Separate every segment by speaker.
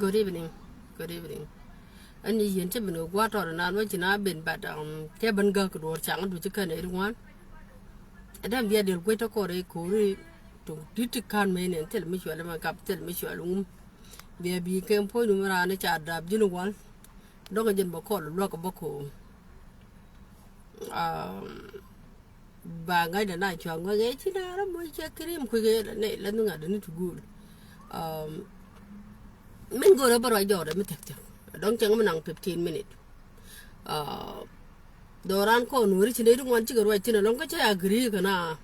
Speaker 1: Good evening. Good evening. Anh nhìn trên mình qua trò là nói chỉ nói bên bạn cái bên gờ của đồ chẳng được chứ cái này đúng không? Anh đang bia điều quay cho cô đấy cố đi tụng đi trực can mấy nên thế là mới chuyện mà gặp thế là mới chuyện luôn. Bia bị cái phôi núm ra nó chả đạp chứ đúng không? Đó cái dân bảo cô là lo cái bảo cô. Bà ngay là này chọn ngay cái chứ nào đó mới chơi cái em khuya cái này là nó ngã đến tụ gùi. Mình go ra rồi giờ mình thích don't chẳng mình ăn 15 minutes doran ko nuri chinde du wan chigar wai tina longa cha agree kana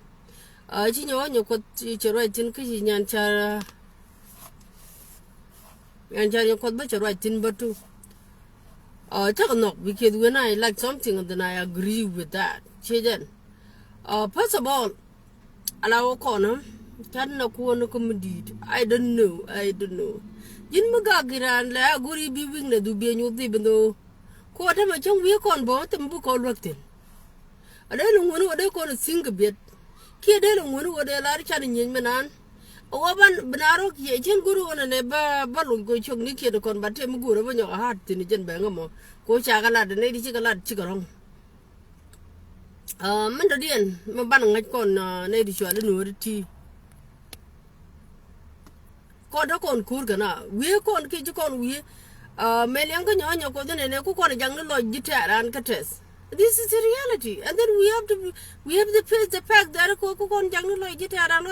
Speaker 1: chi nyo ko chi wai tin ki nyan cha yo ko ba cha wai tin batu cha no because when I like something then I agree with that chijen first of all ala ko no tan na ko no comedy I don't know yin mga giran la guri bi wing na du bi nyu di bendo ko ta ma chong wi kon bo tem bu ko lokten ade lu ngunu ade ko sing bit ki ade lu ngunu ade la cha ni nyin manan o ban banaro ki chen guru ona ne ba lu ko chong ni ki de kon ba tem guru ba nyo ha tin jen ba ngamo ko cha ga la de ne di chi ga la chi ga rong man da dien ma ban ngai kon ne di chwa le nu ri ti con đó con cur cái nào, quý con kia chứ con quý, mấy liang cái nhỏ con thế này cô con chẳng nó lòi dít ra ăn cái test. This is the reality, and then we have to face the fact that cô con chẳng nó lòi dít ra ăn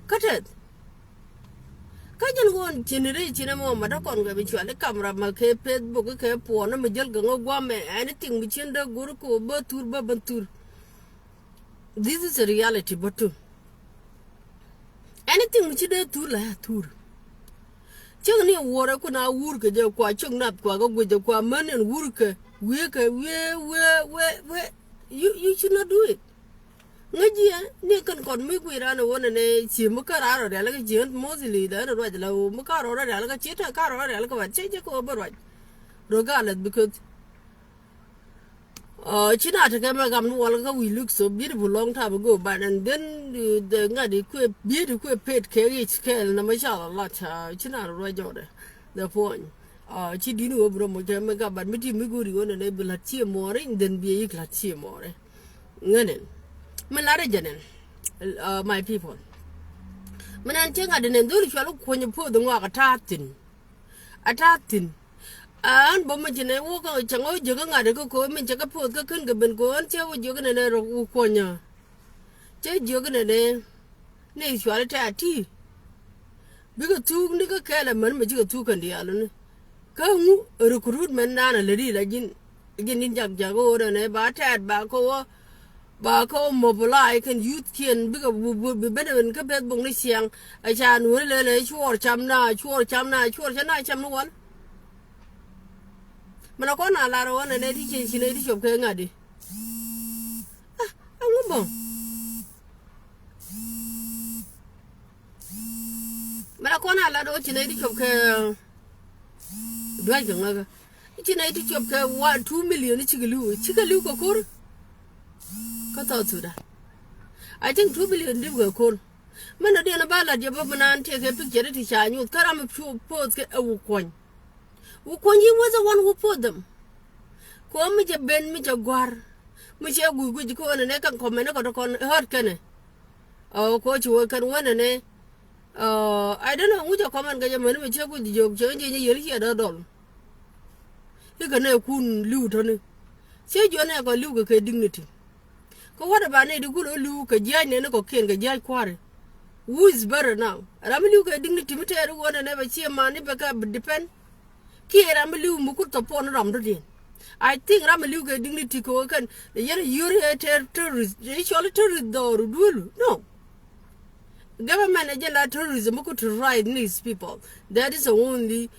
Speaker 1: cái test. Cái chân con chỉ là mà đó con cái bị chuyện cái camera mà cái Facebook cái phone nó mà giờ cái ngô qua mẹ anything bị chuyện đó guru cô bơ tour. This is the reality, but too. Anything which is tour là tour. Chẳng ni wora kuna wurke je kwa chung nap kwa go gwe kwa manen wurke we you should not do it ngaji ni kan kon mi gwe ra no wona ne chi mu ka ra ro da la ga je mostly da ro da la mu ka ro da la ga che ta ka ro da la ga che ko ba ro ga la because China to come and go, we look so beautiful long time ago, but and then the ngadi quit beautiful pet carry scale, no mashallah lot, China right order. The point. She didn't over Maka, but Mitty Miguri on an able to cheer more than be a cheer more. Nganen. Malarajanen, my people. Mananchang I didn't do it when you put the walk a tartin. An bo ma jine wo ko chango joga ngade ko min chaka pot ka kun ga ben ko an che wo joga ne ro ko nya che joga ne shwale ta ti bi ko tu ni ka kala man ma jiga tu kan dia lo ne ka mu recruitment na le ri la jin nin jag go ne ba ta ba ko mobilize kan youth kien bi ko bi ben ka bet bong ni siang a cha nu le chuor cham na cham no wan mana ko na la ro na ne di chen ne di chop ke ngadi ngumbo mana ko na la ro chen ne di chop ke dwa ke ngaga chen ne di chop ke 2 million chigalu ko kor ka to tu da I think 2 billion di ko kor mana de na bala je ba mana an te ke picture ti cha nyu karam post ke awu kon Ukonji was the one who put them. Come me ben me Gore. Me gu ko na kan comment ko kon hurt kene. Ko chu kan wana ne. I don't know which comment ga men me gu jog je yeri da dol. He ga ne kun lu to ne. Se jo ne ko lu ga dignity. Ko wada ba ne di gu lu ka jai ne ko ken ga jai kware. Who is better now? Ram lu ga dignity me tere wana ne ba chi ma ni ba ka depend. Ramalu Mukuta pon Ramdin. I think Ramalu dignity ko can the you're terrorist, tourist door do no. Government agenda tourism could ride these people. That is the only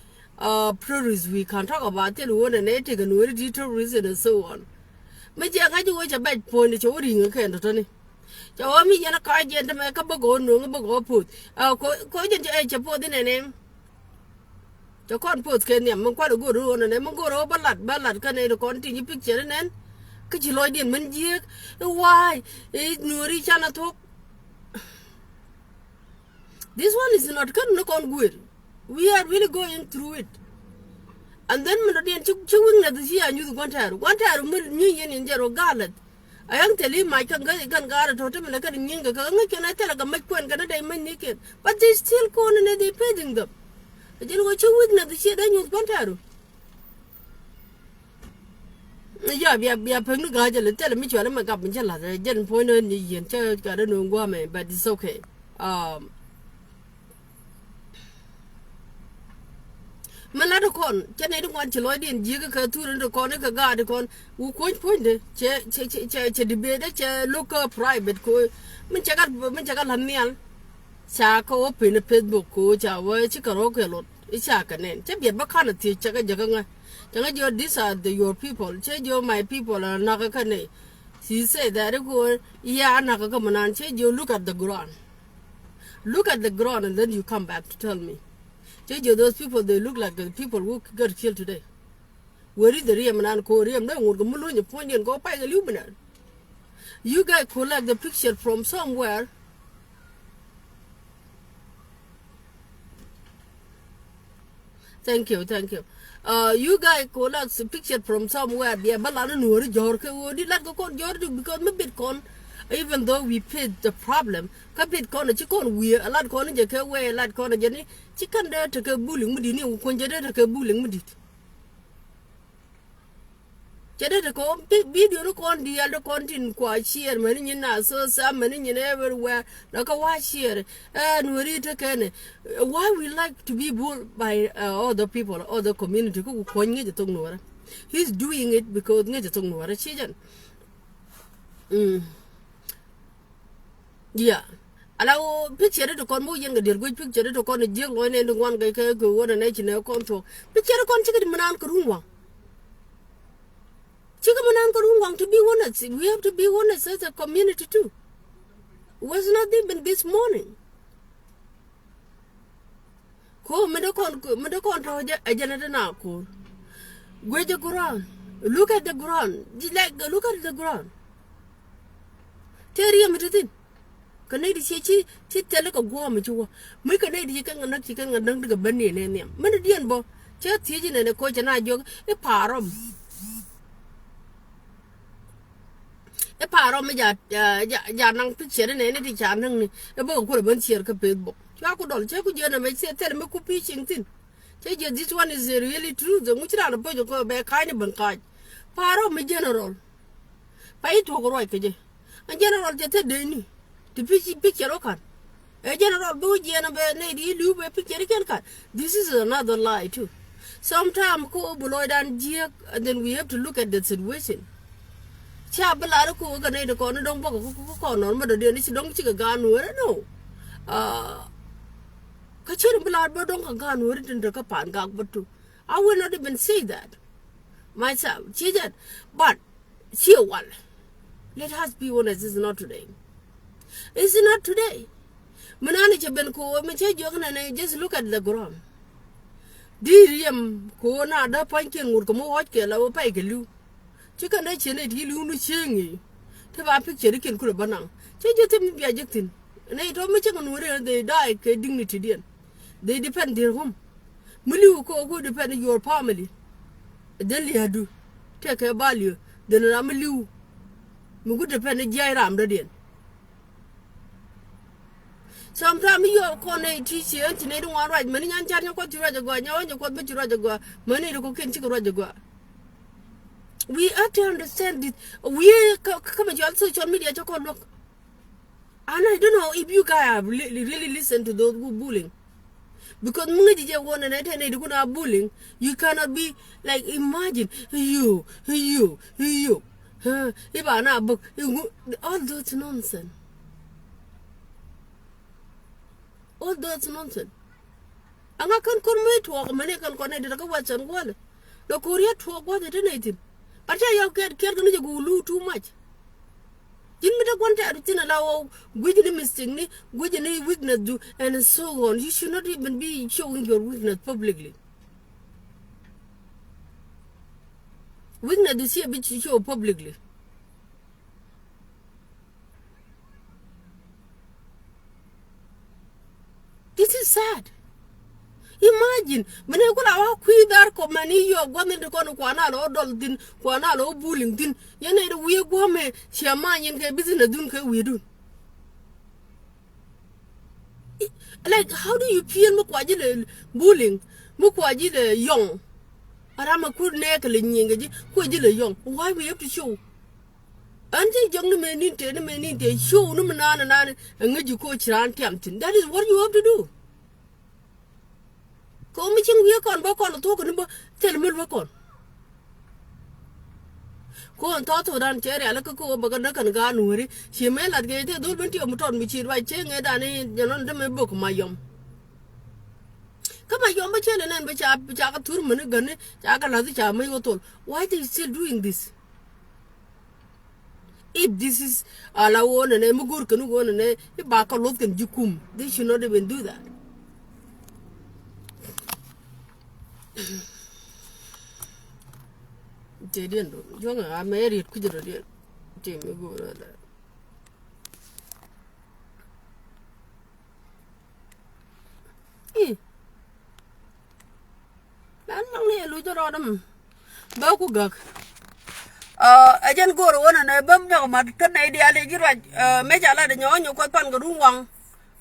Speaker 1: produce we can talk about till one and ethic and already tourism and so on. Major I do watch a bad point it's ordering a kind of Tony. Jawami yana car gent to make a bogo no bogo put. Cogent edge a pot in a name. Cho con post cái niệm mong qua được guru này mong guru bắt lạt cái này được con tin picture nên cái chỉ lôi điện mình giết why nửa đi chana thuốc this one is not good no con good we are really going through it And then when they took chewing at the sea, I knew one time, new yen in Jero Garlet. I am telling my can guard a totem like a ninga, can I tell like a make one Canada man naked? But they still corn and they paying them. I didn't watch you witness the sea, then you want to. Yeah, Pengu Gajal, tell me you are my government. I didn't point on the church, got a new woman, but it's okay. Malado con, Janay want to Lloyd in Jiga two and the corner guard con, who quite pointed, debate, local private co, Minchaga Lamian, Sako open a Facebook coach, our Chicaroke lot, it's a canon, Chabia Bacana, Chaka Jaganga. These are your people, change your my people are Nakakane. She said that yeah, Nakakaman, change you look at the ground. Look at the ground and then you come back to tell me. Change those people, they look like the people who got killed today. Where is the Riaman Korean? Then we'll go your point and go by the luminary. You guys collect the picture from somewhere. Thank you. You guys collect a picture from somewhere. Be a balana no Jorka would let go con Jordan because my Bitcoin. Even though we paid the problem, Bitcoin a chicken we a lot corner jaka way a lot corner jenny, chicken there to go bullying with you, conjure to bullying with it. Jetta go video con the other content quite sheer, many in us, so some many in everywhere, like a watch here, and we read again. Why we like to be bullied by other people, other community who coin the tongue. He's doing it because near the tongue, children. Yeah. Allow picture to con more younger, dear good picture to con a young one and one guy go on an national control. Picture a conchicken manan kuruma. Chikaman want to be honest. We have to be honest as a community too. It was not even this morning. Ko medokon a janitor now ko. Where the ground? Look at the ground. Look at the ground. Terry am Canadian she tell a guam to make a lady chicken and not chicken and dunk a bunny in them. Median bo, just teaching and a coach and I joke a parum. A parum, Janang picture and any channing about what a bunch here capable book. Chacodol, Chaco, make say tell me pitching thin. This one is really true. The much out of Pojo back kind of bankai. Parum, general. Pay to Roy, and general just a day. The picture okan. A general Boji and a lady loop a picture can. This is another lie too. Sometimes ko Buloid and Jia, and then we have to look at the situation. Chabala ko ganay corner don't walk corner, but the Danish don't take a gun where no. Kachin blood but don't a gun where it in the Kapan gag but too. I will not even say that. Myself, she said, but she one. Let us be honest, it's not today. It's not today. Manani ben ko and just look at the ground. Diriam ko na da pankin would come watch Kela Paigalu. Chicken nation it he lunu chingy. Take a picture you can could have banang. Change your thing be ejecting. And they told me chicken where they die, dignity dear. They depend their home. Mulu ko who depend on your family. Then do. Take a value. Then Ramalu. Mugu depend on Jairam the dear. Sometimes you are calling teacher and they don't want right money and charge what you rather go and you got what you rather go money to cook and chicken rather go. We have to understand it. We come at your social media to look. And I don't know if you guys have really listened to those who bullying. Because Munga one and they do not bullying, you cannot be like imagine you. If I not book all those nonsense. All that's nonsense. And I can't commit to a American connected to what's and what. The Korea to what it didn't. But I get go too much. Didn't me want to allow with the mistake, with any weakness do, and so on. You should not even be showing your weakness publicly. Weakness is here, but you show publicly. This is sad. Imagine, when I go out, queen that come and you're going to go to Quanalo, Dolphin, Quanalo, Bullington, you know, we go me, she a man in business, don't we do. Like, how do you feel Mukwajil bullying? Mukwajil young. And I'm a good neck, Lingy, Quajil young. Why we have to show? Auntie young men need to show no man and you coach around tempting. That is what you have to do. Come meeting we are back on the talking about tell me work on. Go and talk to Dan Cherry, I look go back and Ganuri. She may not get a do 20 of Muton, which is right saying it and you know the book, my yum. Come on, yum, but and which I got 2 minutes gun, Jacka Chamayoto. Why are they still doing this? If this is a lawn and a mugur can go and a bakalot and jukum, they should not even do that. They didn't do. Young, I married Kudra. Jamie Gore. Eh, that's only a little autumn. Bakugak. I didn't go to one and I bumped your mutton idea. Major lad and your quite pangaroo.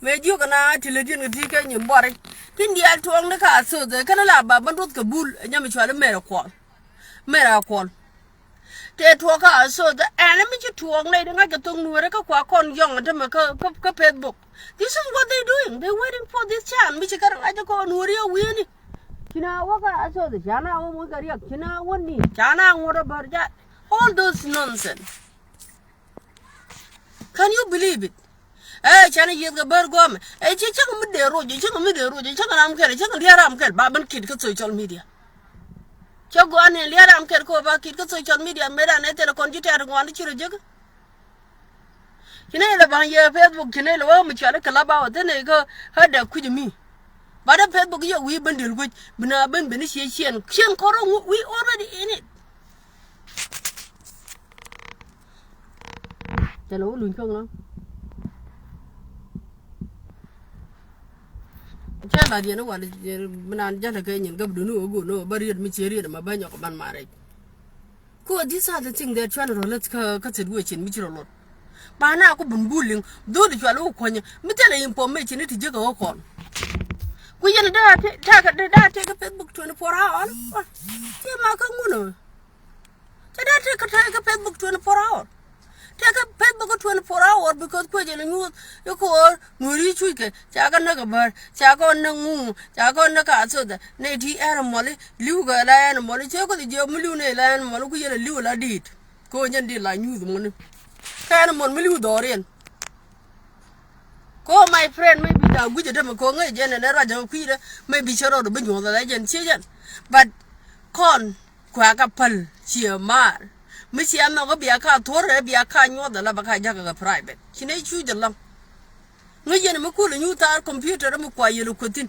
Speaker 1: Made you gonna till it didn't take any body. India to on the car so the canala babandot kabul and yamichual miracle. Miracle. They talk out so the enemy to on lady like a tongue work on young and a pet book. This is what they're doing. They're waiting for this chance, which you got to go on Uria winning. China, what I saw the Jana, China, one knee, Jana, what about that? All those nonsense. Can you believe it? China yet the burgom. Chicken with the road, chicken with the road, chicken I'm carrying, chicken here I'm carrying, Baban kid social media. Choguan and Liam Kerkova, kid social media, made an ether conjuter and one to jug. You know, about your Facebook, you know, which I about, then I go, heard that quit me. But a Facebook, you we bundle with Benaban Benician, Kian Coro, we already in it. Hello, Lunchong. Chela dia no wala menan jala kenyin gab dunu go no bari mi cheri ma banyo ko ban mare ko these are the things they're trying to let ka ted wechin mi chiro lot ba na ko bumbulin do de chalo ko nya mi tele information ti je ko ko ku yen da take a Facebook 24 hours ti ma ka nguno ta da take a Facebook 24 hours. Take a Facebook 24 hours because you call Muri Chuka, Jagan Nagabar, Jagon Nangu, Jagon Nakaso, Nati Animal, Luga Lion, Molichoko, the Jomulune Lion, Moluka Lula did. Go and did like you the money. Canamon Milu Dorian. Call my friend, maybe the Widget Conga, Jen and Raja Peter, maybe Shadow the Bingo, the legend, but con, Quackapal, Chia Mar. Missy, I'm not going to be a car, Torre, be a car, the Labaka private. She may choose the lump. No, you know, cool, new tar computer, and quite you look at it.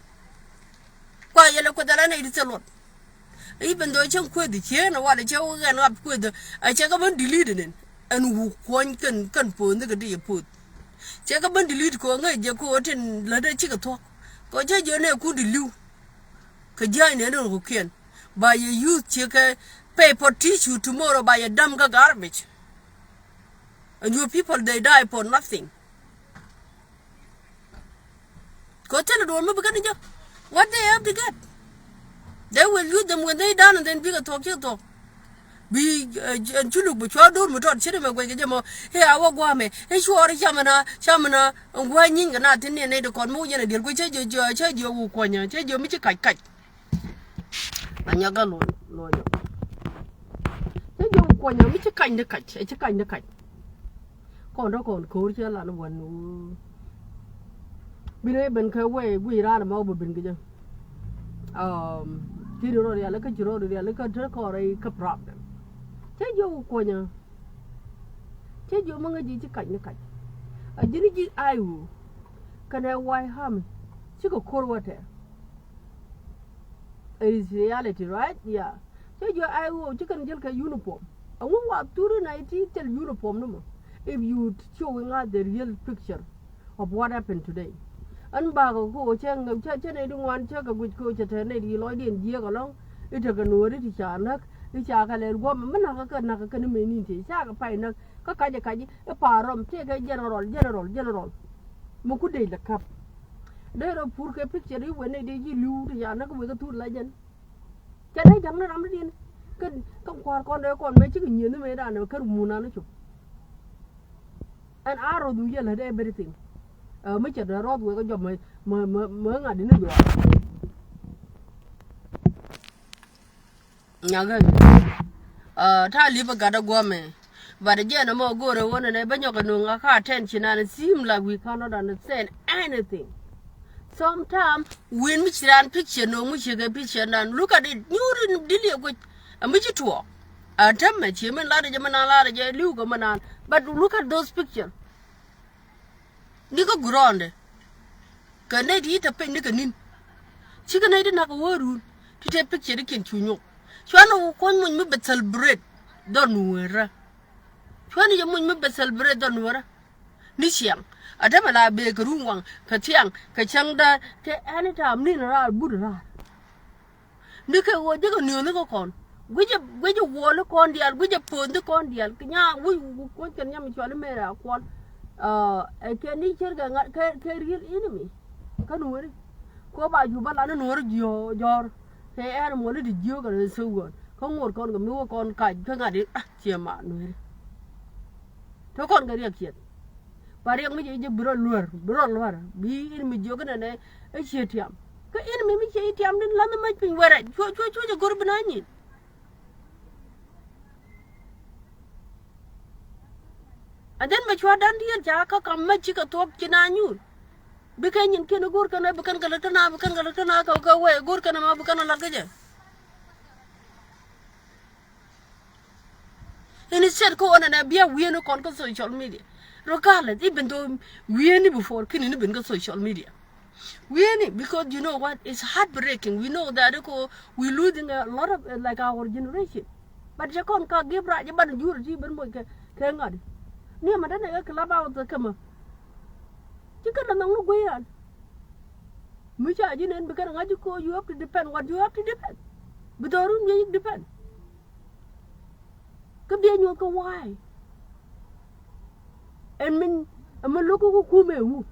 Speaker 1: Why, you look at the lane, it's a lot. Even though you quit the chair, and what a joke and up with the I check up and deleted it. And who can put the day put. Check up and delete Conga, your coat and let a chicken talk. Go check your name, could you? Kajan, and who can. By your youth checker. Paper tissue tomorrow by a dumb garbage. And you people, they die for nothing. Go tell it all, what they have to get. They will use them when they done and then bigger talk, you talk. Be and you look, but you are doing without cinema when you go, hey, I walk wame, and you are Shamana, and whining and not in the native conmotion, and you'll change your Wukwanya, change your Michikai. And you're going to quan nhớ cái cạnh cái cạnh còn đó còn cố chứ là nó vẫn bên đây bên khơi quay ra là mau bên cái chứ khi đó rồi là cái chỗ rồi là cái rất có đây cái problem thế vô quan nhớ thế vô mang cái gì cái cạnh ở dưới cái ai u cái này why ham chứ có core water it is reality right yeah thế vô ai u chứ cần cái uniform. I want what to do tell uniform no more. If you showing us the real picture of what happened today. anh bà cô chơi ngập chơi này đúng ngoan chơi cả quýt cô chơi thế này đi lối điện kia cả long ít cái nồi đi chả nấc đi chả cái này qua mà nó cái mình nhìn thấy chả cái phải nấc cái gì cái parom chơi cái general một cái đấy là cấp đây là phur cái picture đi when này đi lưu thì chả nó có cái thut lại chân cái đấy chẳng nó làm gì cái con đấy con mấy chiếc nhiều nó mấy đàn nó cái mùn nó chụp and arrow do you have everything mấy chuyện đó rót với cái job mới ngày đến nữa nhà cái tha live cái đó qua mày và để nó mà go rồiวันnày bây giờ cái nông cái attention and it seems like we cannot understand anything sometimes when we see an picture no we see a picture and look at it you didn't deal with a major tour time mà chỉ mình la để mình la để lưu cái mình but look at those pictures ni ko gronde ka ne di ta pe ni ka nin chi ka ne di na ko woru ti te picture kin chunyo chwana ko mun mi be celebrate don wera chwana je mun mi be celebrate don wera ni siang adama la be ka ruwang ka tiang ka changda te anytime ni ra budra ni ka wo je ko ni no ko kon guje wo lo kon dial guje pon de kon dial nya wi ko ken nya mi chwana mera kon cái này chơi cái real enemy cái nuôi có bao nhiêu bạn nó nuôi giò thế em muốn đi giò cái sâu rồi không một con cầm nuôi con cảnh cái ngày đấy chia mà nuôi thế con cái gì và riêng mấy cái bữa luar bi enemy giò cái này ấy chia tiệm cái enemy mấy chia tiệm nên làm nó mới pin về rồi cho Gore bên này and then me chwa dan dia ja ka kam ma chi ka top china nyu be ka nyin ke no Gore kana bukan kala tana ka we Gore kana ma bukan la ka je ini said ko ona na bia we no kon ka social media regardless even though we ni before kini ni ben ka social media we ni because you know what it's heartbreaking we know that we losing a lot of like our generation but ja kon ka give right ban jur ji ben mo ke ngadi ni mà đến này cái lá bao giờ cơ mà chứ cái là nó quê à mới chạy chứ nên cái ngay chứ cô you have to depend what you have to depend bây giờ luôn như depend cái bia nhiều cái why em mình lúc có khu mèo ngu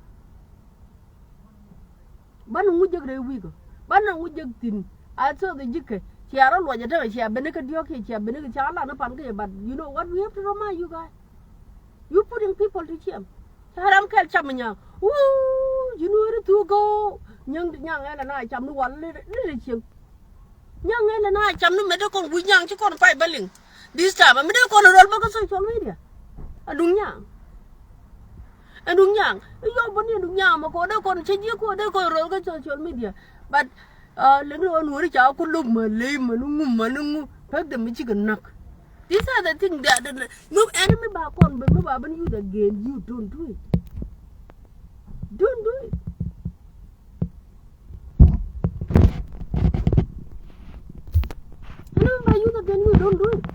Speaker 1: bán ngu giật đấy quý cơ bán ngu giật tin ai sợ thì giật cái chia ra loại vậy chia bên cái điều kia chia bên cái chia là nó phản cái but you know what we have to remind you guys. You putting people to shame. Haram kel chamnya. You know where to go. Nyang ai là cham nu wan le chieng. Nyang ai là cham nu me de kon bu nyang chi kon pai baling. This time me de kon rol ba ko social media. Adung nyang. Yo bon ni dung nyang ma ko de kon che ji ko de ko rol ko social media. But le no nu ri cha ko lum ma le ma nu pa de mi chi kan nak. These are the things that move enemy back on, but move up and use again. You don't do it. Don't do it. Enemy by use again, you don't do it.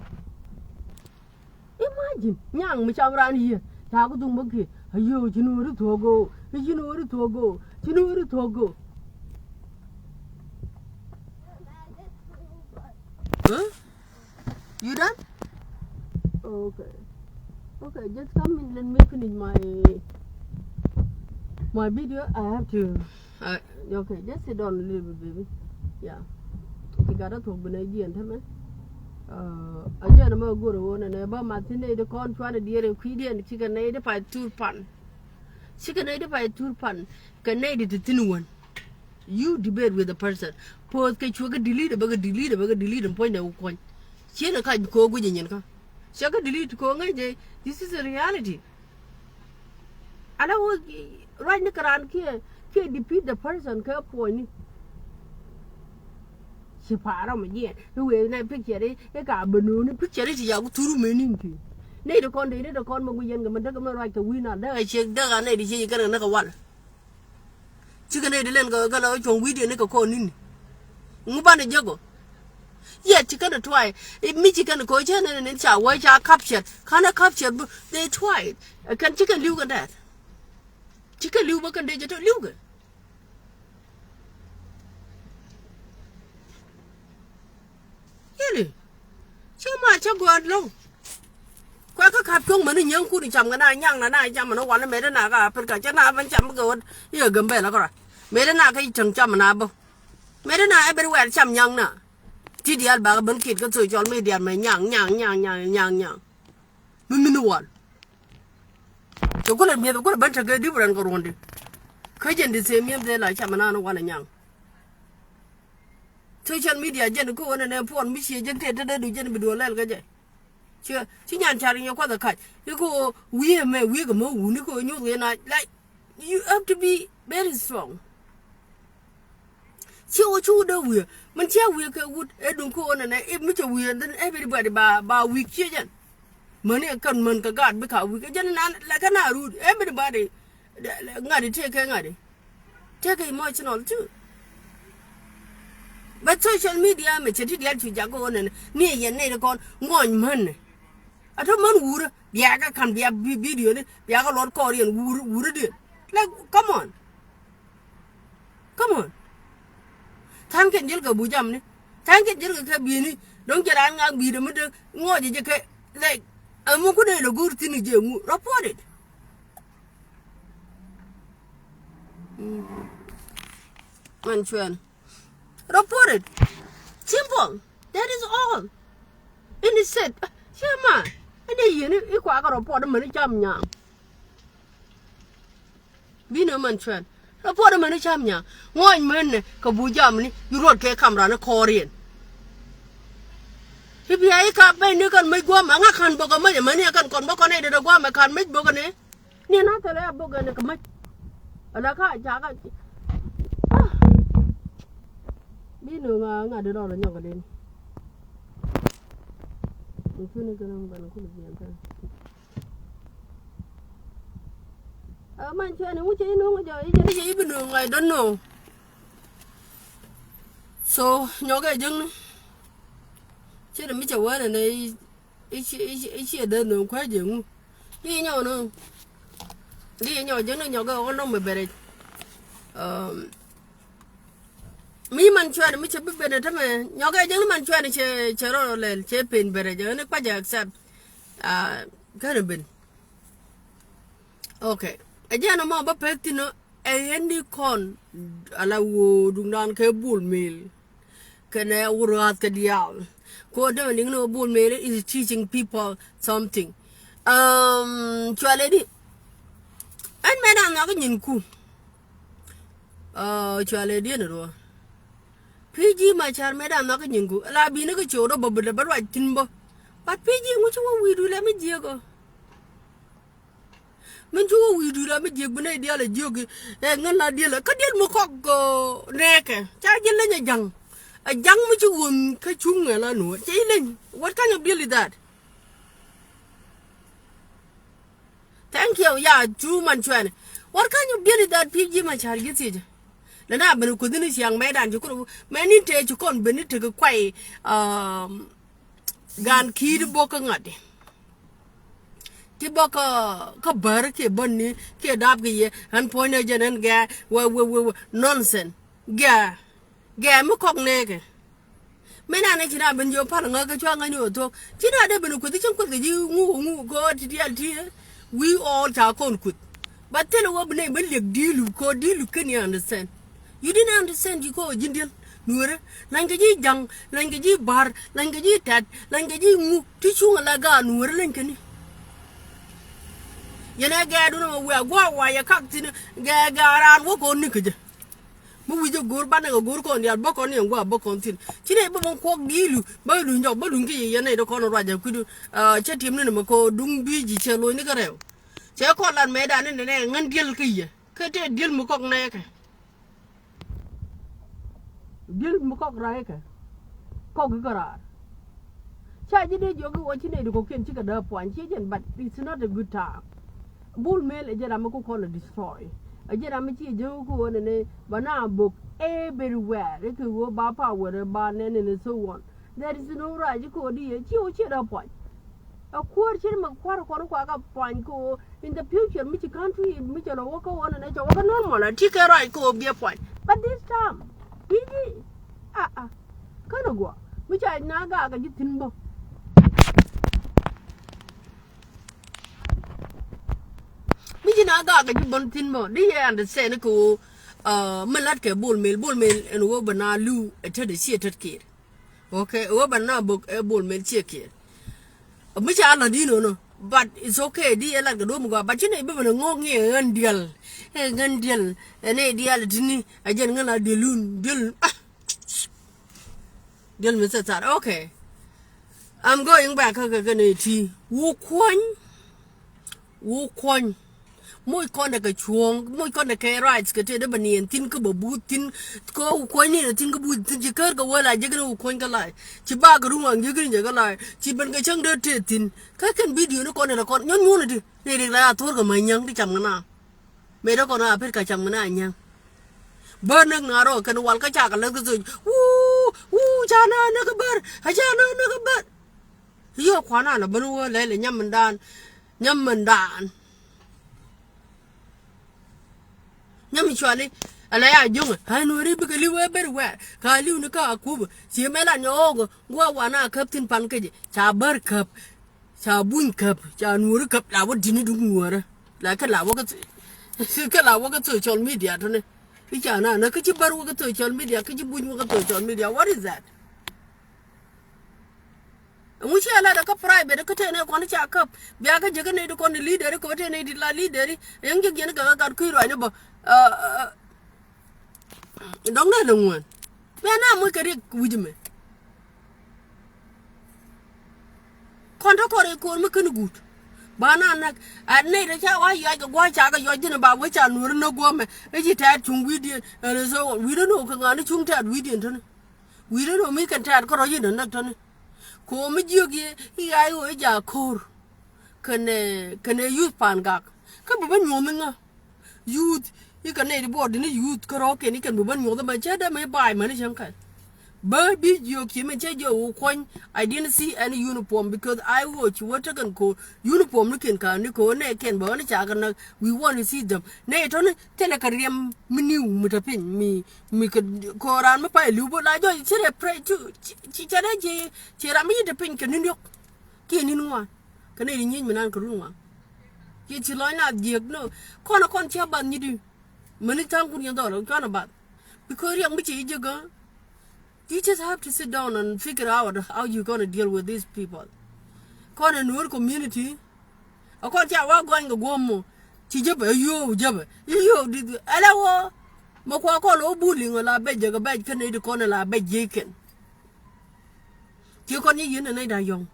Speaker 1: Imagine, young me around here. Tago to monkey. Ayo, you know where to go. You know where to go. You know where to go. Huh? You done? Okay, just come in, let me finish my video. I have to okay, just sit down a little bit, baby. Yeah. You gotta talk with Nigerian, man. Again, I'm gonna go to one and about my thing, the corn try to dear and queedy and chicken aid by 2 pan. Chicken aid by 2 pan, can aid the thin one. You debate with the person. Post can you delete and point out point. She can't go with you. Shaka delete ko ngai this is a reality. And I was right in the Quran ke defeat the person ke point. Si para ma ye. We na picture e ka benu ni picture si ya ku turu mening ki. Nei de kon ma guyen ga man da ma right to win na da che da ga nei di che ga na ka wal. Chi ga nei de len ga la chong video ni ka ko ni. Ngu ba ne jago. Yeah, chicken try. If me chicken go and it's a white captured. Can I capture? They tried. Can chicken look at that? Chicken look and they just look. quạt luôn qua các hạt công mà nó nhang cú đi chăm cái này nhang là này chăm mà nó quán nó mấy đứa nào cả phần cả chắc nào vẫn chăm cái quần giờ gầm bể là coi mấy đứa nào cái chẳng chăm mà nào bao mấy đứa nào em bên ngoài chăm nhang nè chỉ đi ăn bà bên kia cái chơi cho mấy đứa mày nhang mình nuốt tôi có lần tôi có lần bên trong cái different cái rồi đi cái chuyện đi xem em thế lại chăm mà nào nó quán nhang social media dân cô anh em phone mi xí dân thế đó đủ dân bị đuổi lại cái gì chưa chỉ nhàn chán nhau qua được khách cái cô we mà we cái mẫu nó cô nhốt cái này like you have to be very strong chiêu chú đâu we mình chiêu we cái wood em đúng cô anh này em mới chiêu we then everybody ba we kia dân mình này cần mình cái gạt với cả we cái dân này là cái nào rude everybody ngay đi take cái emotional too. But social media mà chỉ đi chơi giá con này nè hiện nay là con ngon hơn này, à thôi mình uống bia cái khăn bia video này bia cái lót Korean uống đi, like come on, thằng cái gì cái bùi jam này, thằng cái gì cái bia này, đóng cái đàn ngang bia mà được ngon gì cái like, muốn cái này là guru tin gì cũng report it. Anh chuyện. Report it. Simple. That is all. And he said, Chama, and then you quite got a report of money jam young. Be no man trend. Report of money jam young. One man, Kabu Germany, you wrote a camera and a Korean. If you can't pay, you can make one, I can't book a money, I can come back on it, and I can't make book on it. Near not a book and a commit. And I can't. Đi nữa ngà đứa đó là nhau cả đêm. Một chút nữa cái năm bạn nó không được gì cả. Mà chuyện này muốn chơi nó bây giờ cái gì bên đường này don't know. So nhỏ cái chân chứ là mấy cháu này này ít đơn đường khóa dựng đi nhau nữa đi nhau chứ nó nhỏ cái con đông bề mi man chua mi che bebe de tame nyoga jeng man chua ni che ro le che pin bere je ne pa ja accept kana bin okay aja no ma ba pektino e endi kon ala wo dung dan ke bul mil kana urat ke dia ko de ning no bul mil is teaching people something chua le di an me na no ga nyin ku chua le di no PG mà chả mấy đàn nó cái nhìn của là bị nó cái chỗ đó bờ bờ bắt loại tin bơ bắt PG muốn chú có video làm cái gì cơ mình chú có video làm cái gì bữa nay dia là gì cái ngân là dia là cái dia một khóc nè kìa chả gì lên nhà dăng mới chú quần cái chung này là nữa cháy lên what kind of deal is that thank you yeah chú man chuyện what kind of deal is that PG mà chả cái gì là na bên cô tin siang mấy đàn chú con mấy nín thế chú con bên nín thì cái quay gan khí đi bốc cái ngặt đi cái bốc cái bờ cái bên ní cái đáp cái gì anh point ra cho nên gà nonsense gà mới khóc nè kìa mấy đàn này chỉ là bên vô phát là cái cho ngay nữa thôi chỉ là đây bên cô tin trong cái gì ngu có thì we all chả con cút but tell what bên này bên liệt deal can you understand. You didn't understand you go jindil nure langaji jang langaji bar langaji tat langaji ngu tichunga laga nure lankani yana ga do no wa ya kaktin ga ran wo ko nikje mu wijo gor bana go gor ko ndi al boko ni ngwa boko tin chine bo ko gilu ba lu njo ba lu ngi yana do ko no raja kudu chatim ne ma ko dung biji chelo ni garew che ko lan me dan ne ngan dil kiye kete dil mu ko ne ka dil mu kok rai ka kok garar cha ji de jogi wo chi ne ko ken chi ka da pwan chi jen but it's not a good time bull mail e jera ma ko ko destroy e jera ma chi jo ko ne bana book everywhere e ko ba power ba ne ne so on there is no right ko di chi o chi da pwan a kwar chi ma kwar ko ko ka pwan ko in the future mi chi country mi chi lo ko on ne cho ko normal ti ka right ko bi pwan but this time Pigi, kana gua, mi chai naga ka jitin bo. Mijina ga ga bon tin mo di understand ko malat ke bol mel en wo bana lu ete de si ete ke okay wo bana bok e bol mel chi ke mi cha na di no but it's okay di ela ga do mu ga but ne be bana ngong ye ngandial ene dial dini ajen ngana de lun del mi sa okay I'm going back ka ne ti wo kwon moi con da ka chuong moi con da ka rights ka te da banien tin ka babu tin ko ko ni tin ka bu tin ji kar ka wala je ka ko ka lai ci ba ga ruwan je ga ga lai ci ban ga chang da te tin ka kan video no con da con nyon nyon di ne la tor ga mai nyang di cham na me da con a per ka cham na nyang ba na ngaro kan wal ka cha ka la ka zu cha na ka bar ha cha na ka bar yo kwana na banu le nyam man dan nyami chwale ala ya junga hanu ri bika liwe berwa ka liu ne ka kuba si mela nyogo gwa wana kaptin pan keje cha bar kap cha bun kap cha nuru kap la wodi ni du ngora la ka la waka ka la waka social media to ne cha na ka ci bar waka social media ka ci bun waka social media what is that mushi ala da ka private ka tene ko ni cha kap biya ka je ne ko ni leader ko tene di la leader yang je gen ka ku ro ne ba dong na lungwan me na mo ka ri wujme konta ko re ko mo kan gut ba na na ne da cha wa ya ga gwa cha ga yo jin ba wa cha nur na go me e ji ta chung video so we don't know ka ga ni chung ta video to ne we don't know me kan ta ko ro yin na to ne ko mi jogi ya yo ja kor kane youth pan gak ka bu ban nyom nga youth you can need board ni youth karo ke ni kan bu ban nyom ba cha da me bai man chan kan ba bi yo ki me cha jo kon I didn't see any uniform because I watch what kan ko uniform ken ka ni ko ne ken ba ni cha kan we want to see them ne to ne tele ka riem mini mu ta pin mi ko ran ma pa lu bo la jo chere pray to chi cha de chi ra mi de pin kan ni yok ki ni nwa kan ni nyin mi nan ko nwa ki chi lo na diek no kon cha ban ni di mani tang kun yan do ko na ba because yang mi chi je ga you just have to sit down and figure out how you're going to deal with these people. Call a new community. I call you out going to go more. Chijabe, you did. Hello, Mako call bullying or la bed, a bed Canadian corner la bed jaken. You can't yin and I young.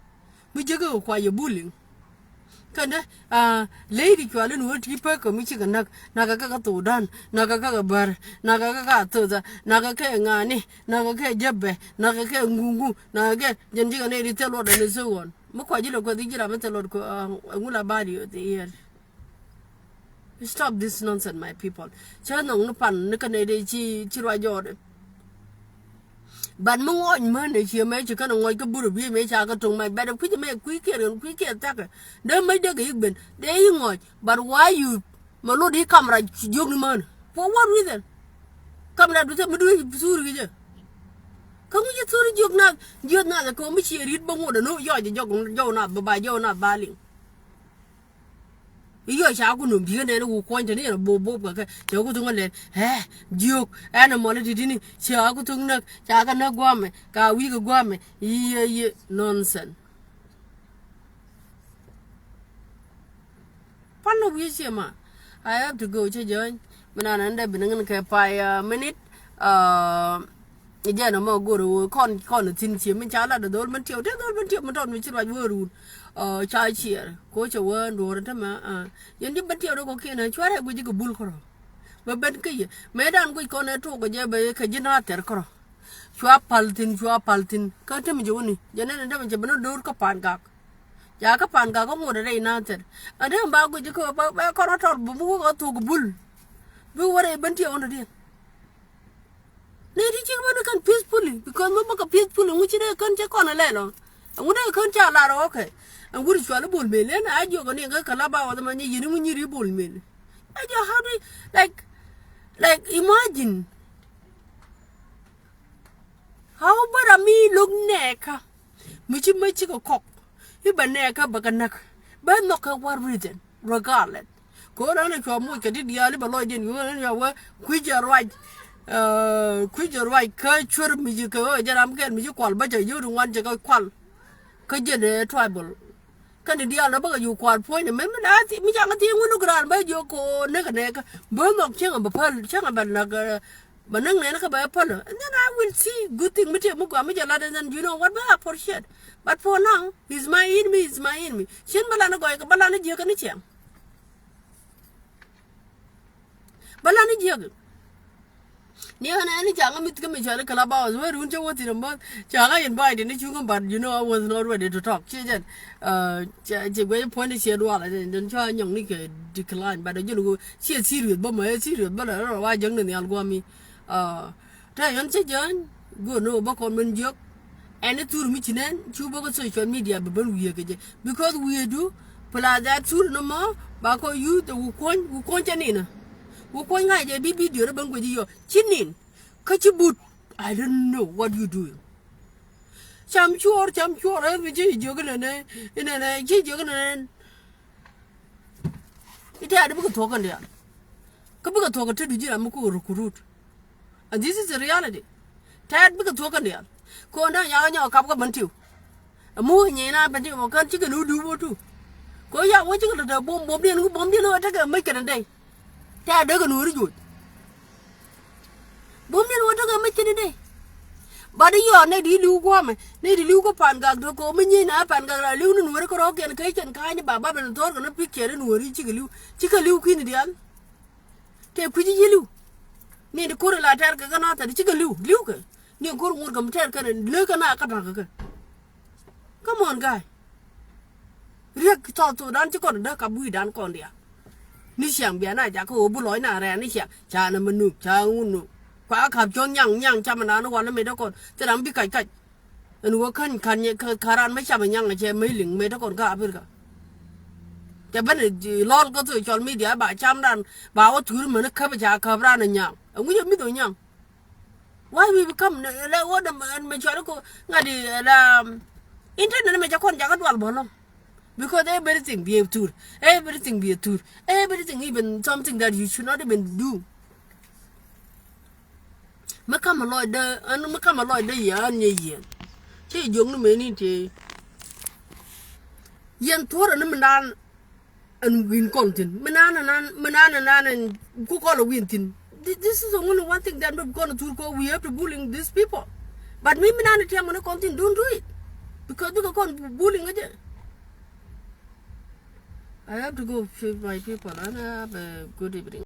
Speaker 1: We just go quite bullying. Lady kwalin wo ti pa ko mi chi nak naga ka to dan naga ka bar naga ka to za naga ka ngani naga ka jabbe naga ka ngungu naga jenji ka ne ri telo da ne so won mo kwa ji lo ko di jira me telo ko ngula bari o the year stop this nonsense my people cha no pan ne ka ne de chi ro jo de ban mo ngon man ne chi me chi ka no ngoi ka buru bi me cha ka tung mai ba da ku me ku ke ta ka de me de ga ben de yi ngoi but why you malo di camera jog ni man for what reason camera du te mu du suru gi je ka mu je suru jog na ko mi chi rit ba ngo da no yo je jog na ba ling yo cha ku no bi ne ku ko ne bo ka jo ku tung le jog ana mo le di ni cha ku tung na cha ka na gwa me ka wi ga gwa me ye nonsense pano wi che ma I have to go to join mana nda binang ka pa minute ija no mo go kon tin chi min cha la da dol man tiyo man ton mi chi wa ru cha chi ko cha wa ro ta ma yen di ban tiyo ko ke na chware bu ji ko bul ko ba ben ke ye me dan ko ne to ko je be ka jina ter ko chwa paltin ka te mi joni jana nda ban je ban dor ko pan ka ya ka pan ka ko mo de na ter ade ba ko ji ko ba ko na tor bu ko to ko bul bu wore ban tiyo on de ne di chi man kan peacefully because mo ka peacefully nguchi de kan che kona lelo ngude kan cha la ro okay nguri chwala bol mele na ajo ko ne ka la ba wa ma ni yini mu nyiri bol mele ajo how do like imagine how bara mi look neka mi chi ko kok I ba neka ba kanak ba no ka war reason regardless ko na ne ko mo ke di ali ba lo din yo ne wa kuja right kuja right ka chur mi ji ko jaram ken mi ji kwal ba je yo wan je ko kwal ka je de tribal kan di ala ba yu kwal point me me na ti mi jang ti ngunu gran ba jo ko ne ka ba nok chen ba pal chen ba na ga ba nang ne ka ba pal and then I will see good thing me te mu ko me jala then you know what ba for shit but for now he's my enemy shin bala na go ka bala na je ka ni chen bala ni je ka ni ana ni jang mit ka me jala kala ba we run che woti no jang in ba ni chu ngam but you know I was not ready to talk che jen je we point che do ala den cho nyong ni ke decline ba de ju go che serious ba ma serious ba la wa jang ni al go mi ta yon che jen go no ba kon men jok and the tour michinen chu ba ko social media ba ban wiye ke je because we do pla that tour no mo ba ko you the ku kon che ni na wo ko nga je bi video ban ko ji yo chinin ka ci but I don't know what you doing cham chor mi ji jogana ne ina ne ji jogana ita da buka tokan da ka buka tokan ta duji amma ko recruit and this is the reality ta buka tokan da ko na ya nya ka buka bantiu mu ne na bantiu mo kan ci ga du botu ko ya wo ci ga da bom den ta ga mai kan dai ta daga nuri jod bomni wata ga mace ne ba da yo ne di lu ko me ne di lu ko pan ga do ko mun yi na pan ga lu nu nuri ko ken kai ken ka ni baba ben tor ga na picture nuri ci ga lu ki ni dial te ku ji lu ne di ko la tar ga na ta ci ga lu ka ne ko ngur ga mutar ka le ka na ka ta ka come on guy riek to dan ci ko da ka bui dan ko dia ni xiang bia na ja ko bu loi na re ni xiang cha na menu cha unu kwa khap chong yang cha ma na no wa na me da kon te dam bi kai nu wa kan ye karan ma cha ma yang che me ling me da kon ka bir ka te ban lol ko to social media ba cham dan ba wa tu ma na ka ba cha ka bra na yang ngu ye mi do yang why we become la wa da me cha ko ngadi la internet me cha kon ja ka dwal bo no because everything be a tour, everything even something that you should not even do. Makam aloy de ya nye che jong no me ni te yen tora no man an win content manana ku ko lo win tin. This is only one thing that we're going to go. We have to bullying these people, but me manana te am content don't do it because we go bullying again. I have to go feed my people and have a good evening.